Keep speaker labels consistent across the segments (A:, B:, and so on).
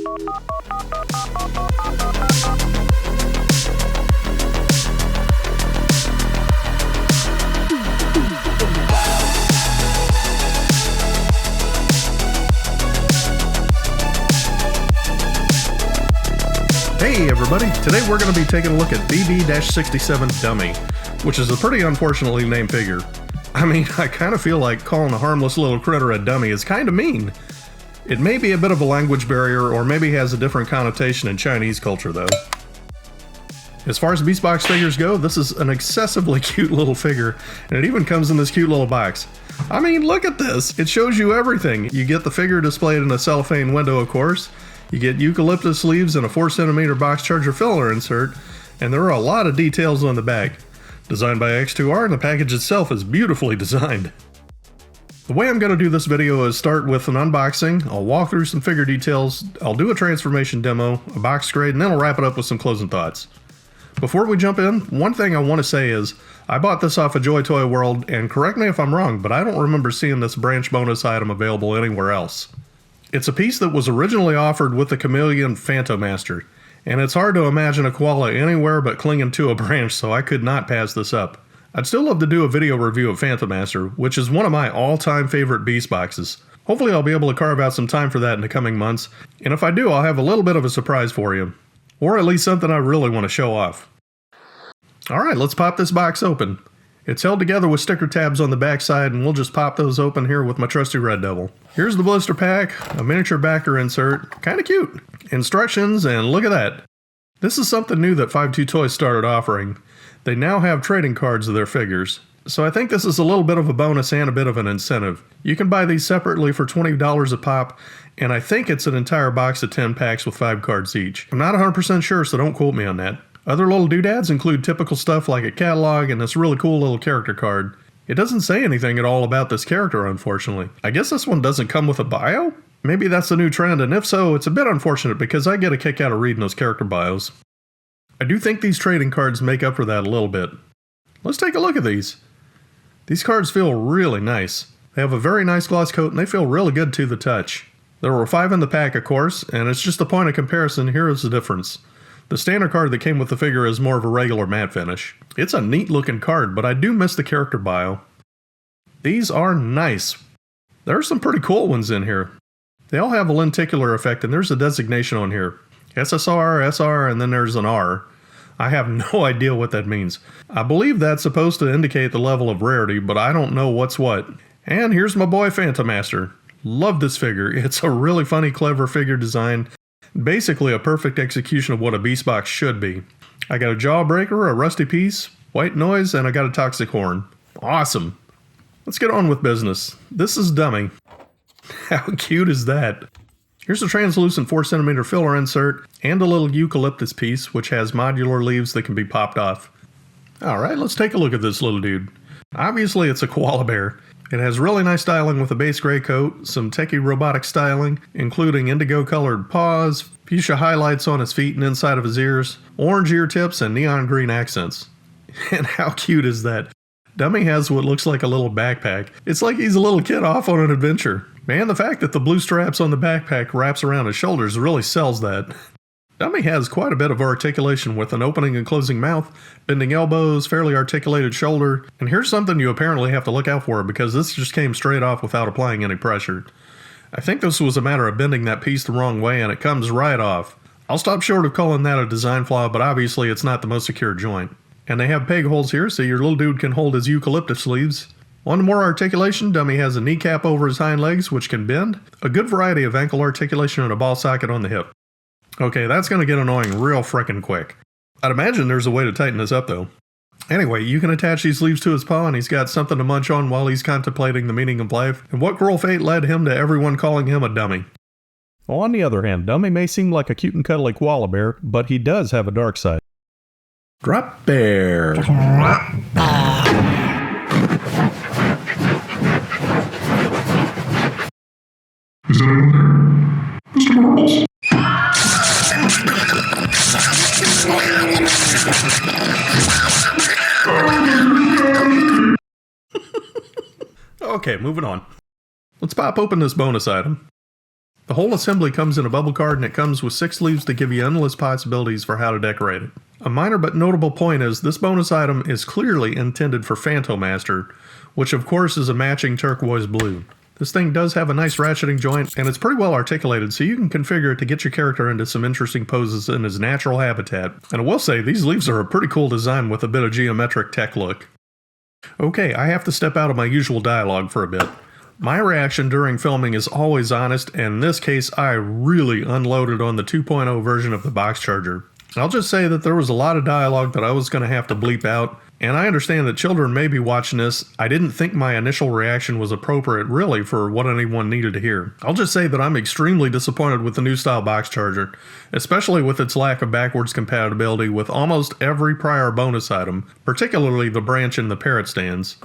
A: Hey everybody, today we're going to be taking a look at BB-67 Dummy, which is a pretty unfortunately named figure. I mean, I kind of feel like calling a harmless little critter a dummy is kind of mean. It may be a bit of a language barrier, or maybe has a different connotation in Chinese culture though. As far as Beastbox figures go, this is an excessively cute little figure, and it even comes in this cute little box. I mean, look at this! It shows you everything. You get the figure displayed in a cellophane window, of course. You get eucalyptus leaves and a 4cm box charger filler insert, and there are a lot of details on the back. Designed by X2R, and the package itself is beautifully designed. The way I'm going to do this video is start with an unboxing, I'll walk through some figure details, I'll do a transformation demo, a box grade, and then I'll wrap it up with some closing thoughts. Before we jump in, one thing I want to say is, I bought this off of Joy Toy World, and correct me if I'm wrong, but I don't remember seeing this branch bonus item available anywhere else. It's a piece that was originally offered with the Chameleon Phantomaster, and it's hard to imagine a koala anywhere but clinging to a branch, so I could not pass this up. I'd still love to do a video review of Phantomaster, which is one of my all-time favorite Beast boxes. Hopefully I'll be able to carve out some time for that in the coming months, and if I do, I'll have a little bit of a surprise for you. Or at least something I really want to show off. Alright, let's pop this box open. It's held together with sticker tabs on the back side, and we'll just pop those open here with my trusty Red Devil. Here's the blister pack, a miniature backer insert, kinda cute. Instructions, and look at that. This is something new that 5-2 Toys started offering. They now have trading cards of their figures. So I think this is a little bit of a bonus and a bit of an incentive. You can buy these separately for $20 a pop, and I think it's an entire box of 10 packs with 5 cards each. I'm not 100% sure, so don't quote me on that. Other little doodads include typical stuff like a catalog and this really cool little character card. It doesn't say anything at all about this character, unfortunately. I guess this one doesn't come with a bio? Maybe that's the new trend, and if so, it's a bit unfortunate because I get a kick out of reading those character bios. I do think these trading cards make up for that a little bit. Let's take a look at these. These cards feel really nice. They have a very nice gloss coat and they feel really good to the touch. There were 5 in the pack, of course, and it's just a point of comparison. Here is the difference. The standard card that came with the figure is more of a regular matte finish. It's a neat looking card, but I do miss the character bio. These are nice. There are some pretty cool ones in here. They all have a lenticular effect, and there's a designation on here. SSR, SR, and then there's an R. I have no idea what that means. I believe that's supposed to indicate the level of rarity, but I don't know what's what. And here's my boy Phantomaster. Love this figure. It's a really funny, clever figure design. Basically a perfect execution of what a beast box should be. I got a jawbreaker, a rusty piece, white noise, and I got a toxic horn. Awesome. Let's get on with business. This is Dummy. How cute is that? Here's a translucent 4cm filler insert and a little eucalyptus piece which has modular leaves that can be popped off. Alright, let's take a look at this little dude. Obviously it's a koala bear. It has really nice styling with a base gray coat, some techie robotic styling, including indigo colored paws, fuchsia highlights on his feet and inside of his ears, orange ear tips, and neon green accents. And how cute is that? Dummy has what looks like a little backpack. It's like he's a little kid off on an adventure. Man, the fact that the blue straps on the backpack wraps around his shoulders really sells that. Dummy has quite a bit of articulation with an opening and closing mouth, bending elbows, fairly articulated shoulder, and here's something you apparently have to look out for because this just came straight off without applying any pressure. I think this was a matter of bending that piece the wrong way and it comes right off. I'll stop short of calling that a design flaw, but obviously it's not the most secure joint. And they have peg holes here so your little dude can hold his eucalyptus leaves. On to more articulation, Dummy has a kneecap over his hind legs which can bend, a good variety of ankle articulation and a ball socket on the hip. Okay, that's going to get annoying real frickin' quick. I'd imagine there's a way to tighten this up though. Anyway, you can attach these leaves to his paw and he's got something to munch on while he's contemplating the meaning of life, and what cruel fate led him to everyone calling him a dummy.
B: Well, on the other hand, Dummy may seem like a cute and cuddly koala bear, but he does have a dark side.
A: Drop bear.
C: Is anyone there? Mr. Marbles?
A: Okay, moving on. Let's pop open this bonus item. The whole assembly comes in a bubble card and it comes with 6 leaves to give you endless possibilities for how to decorate it. A minor but notable point is this bonus item is clearly intended for Phantomaster, which of course is a matching turquoise blue. This thing does have a nice ratcheting joint and it's pretty well articulated, so you can configure it to get your character into some interesting poses in his natural habitat. And I will say, these leaves are a pretty cool design with a bit of geometric tech look. Okay, I have to step out of my usual dialogue for a bit. My reaction during filming is always honest, and in this case I really unloaded on the 2.0 version of the box charger. I'll just say that there was a lot of dialogue that I was going to have to bleep out, and I understand that children may be watching this. I didn't think my initial reaction was appropriate really for what anyone needed to hear. I'll just say that I'm extremely disappointed with the new style box charger, especially with its lack of backwards compatibility with almost every prior bonus item, particularly the branch and the parrot stands.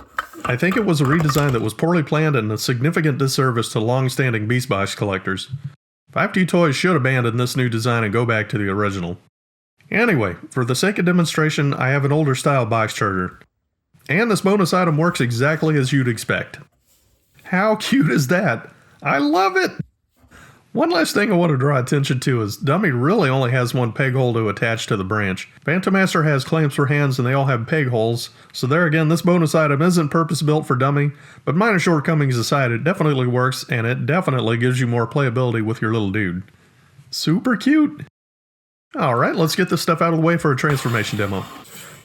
A: I think it was a redesign that was poorly planned and a significant disservice to long-standing Beastbox collectors. 5-2 Toys should abandon this new design and go back to the original. Anyway, for the sake of demonstration, I have an older style box charger. And this bonus item works exactly as you'd expect. How cute is that? I love it! One last thing I want to draw attention to is Dummy really only has one peg hole to attach to the branch. Phantomaster has clamps for hands and they all have peg holes, so there again, this bonus item isn't purpose built for Dummy, but minor shortcomings aside, it definitely works and it definitely gives you more playability with your little dude. Super cute! Alright, let's get this stuff out of the way for a transformation demo.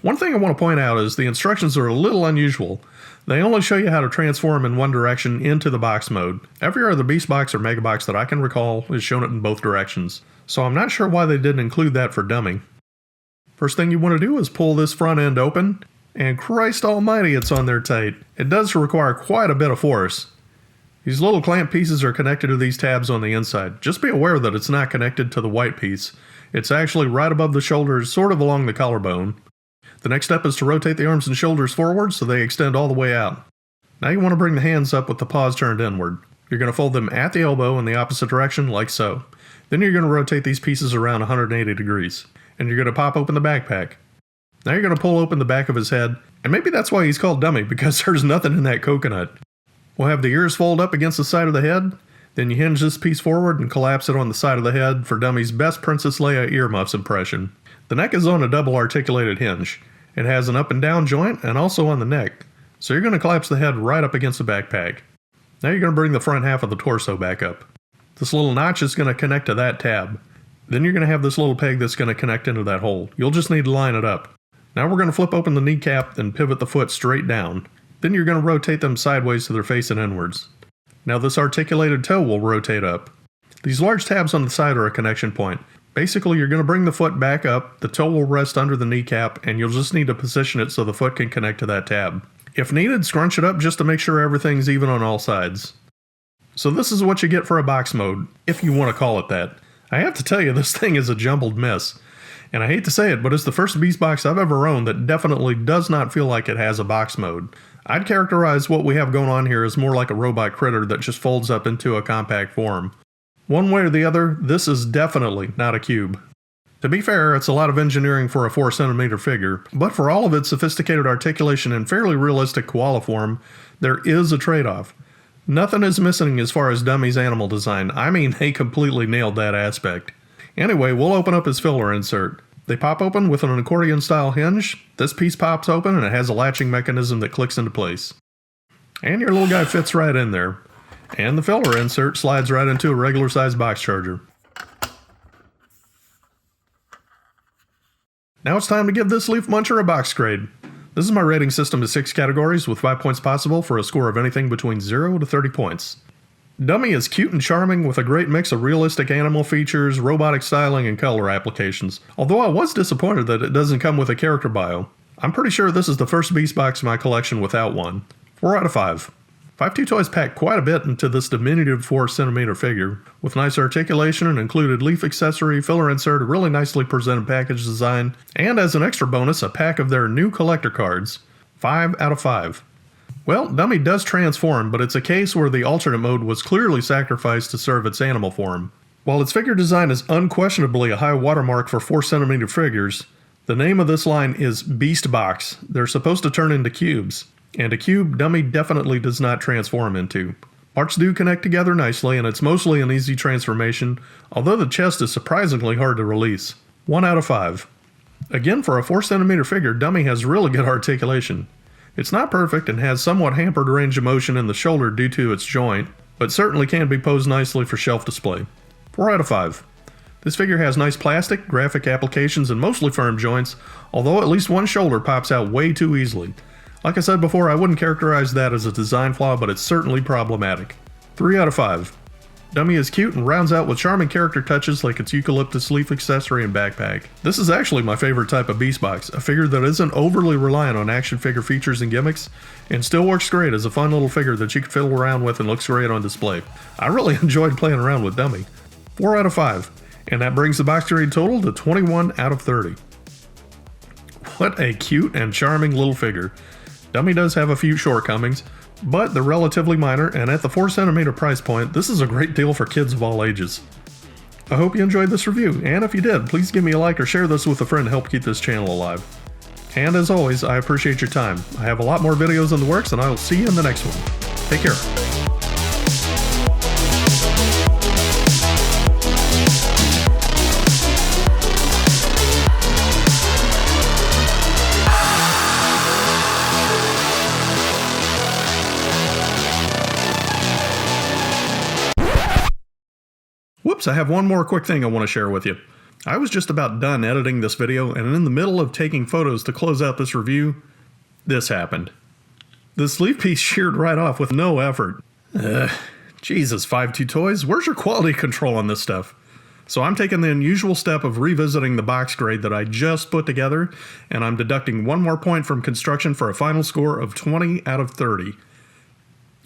A: One thing I want to point out is the instructions are a little unusual. They only show you how to transform in one direction into the box mode. Every other Beastbox or Megabox that I can recall has shown it in both directions, so I'm not sure why they didn't include that for Dummy. First thing you want to do is pull this front end open, and Christ almighty it's on there tight. It does require quite a bit of force. These little clamp pieces are connected to these tabs on the inside. Just be aware that it's not connected to the white piece. It's actually right above the shoulders, sort of along the collarbone. The next step is to rotate the arms and shoulders forward so they extend all the way out. Now you want to bring the hands up with the paws turned inward. You're going to fold them at the elbow in the opposite direction, like so. Then you're going to rotate these pieces around 180 degrees. And you're going to pop open the backpack. Now you're going to pull open the back of his head, and maybe that's why he's called Dummy, because there's nothing in that coconut. We'll have the ears fold up against the side of the head. Then you hinge this piece forward and collapse it on the side of the head for Dummy's best Princess Leia earmuffs impression. The neck is on a double articulated hinge. It has an up and down joint and also on the neck. So you're going to collapse the head right up against the backpack. Now you're going to bring the front half of the torso back up. This little notch is going to connect to that tab. Then you're going to have this little peg that's going to connect into that hole. You'll just need to line it up. Now we're going to flip open the kneecap and pivot the foot straight down. Then you're going to rotate them sideways so they're facing inwards. Now this articulated toe will rotate up. These large tabs on the side are a connection point. Basically, you're going to bring the foot back up, the toe will rest under the kneecap, and you'll just need to position it so the foot can connect to that tab. If needed, scrunch it up just to make sure everything's even on all sides. So this is what you get for a box mode, if you want to call it that. I have to tell you, this thing is a jumbled mess. And I hate to say it, but it's the first Beastbox I've ever owned that definitely does not feel like it has a box mode. I'd characterize what we have going on here as more like a robot critter that just folds up into a compact form. One way or the other, this is definitely not a cube. To be fair, it's a lot of engineering for a 4cm figure, but for all of its sophisticated articulation and fairly realistic koala form, there is a trade-off. Nothing is missing as far as Dummy's animal design. I mean, they completely nailed that aspect. Anyway, we'll open up his filler insert. They pop open with an accordion-style hinge. This piece pops open and it has a latching mechanism that clicks into place. And your little guy fits right in there. And the filler insert slides right into a regular-sized box charger. Now it's time to give this leaf muncher a box grade. This is my rating system of 6 categories with 5 points possible for a score of anything between 0 to 30 points. Dummy is cute and charming with a great mix of realistic animal features, robotic styling, and color applications. Although I was disappointed that it doesn't come with a character bio. I'm pretty sure this is the first Beastbox in my collection without one. 4 out of 5. 5-2 Toys packed quite a bit into this diminutive 4cm figure, with nice articulation and included leaf accessory, filler insert, a really nicely presented package design, and as an extra bonus, a pack of their new collector cards. 5 out of 5. Well, Dummy does transform, but it's a case where the alternate mode was clearly sacrificed to serve its animal form. While its figure design is unquestionably a high watermark for 4cm figures, the name of this line is Beastbox. They're supposed to turn into cubes, and a cube Dummy definitely does not transform into. Parts do connect together nicely, and it's mostly an easy transformation, although the chest is surprisingly hard to release. 1 out of 5. Again, for a 4cm figure, Dummy has really good articulation. It's not perfect and has somewhat hampered range of motion in the shoulder due to its joint, but certainly can be posed nicely for shelf display. 4 out of 5. This figure has nice plastic, graphic applications, and mostly firm joints, although at least one shoulder pops out way too easily. Like I said before, I wouldn't characterize that as a design flaw, but it's certainly problematic. 3 out of 5. Dummy is cute and rounds out with charming character touches like its eucalyptus leaf accessory and backpack. This is actually my favorite type of Beastbox, a figure that isn't overly reliant on action figure features and gimmicks, and still works great as a fun little figure that you can fiddle around with and looks great on display. I really enjoyed playing around with Dummy. 4 out of 5. And that brings the box grade total to 21 out of 30. What a cute and charming little figure. Dummy does have a few shortcomings, but they're relatively minor, and at the 4cm price point, this is a great deal for kids of all ages. I hope you enjoyed this review, and if you did, please give me a like or share this with a friend to help keep this channel alive. And as always, I appreciate your time. I have a lot more videos in the works, and I will see you in the next one. Take care. Whoops, I have one more quick thing I want to share with you. I was just about done editing this video, and in the middle of taking photos to close out this review, this happened. The sleeve piece sheared right off with no effort. Jesus, 5-2 Toys, where's your quality control on this stuff? So I'm taking the unusual step of revisiting the box grade that I just put together, and I'm deducting one more point from construction for a final score of 20 out of 30.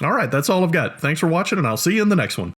A: Alright, that's all I've got. Thanks for watching, and I'll see you in the next one.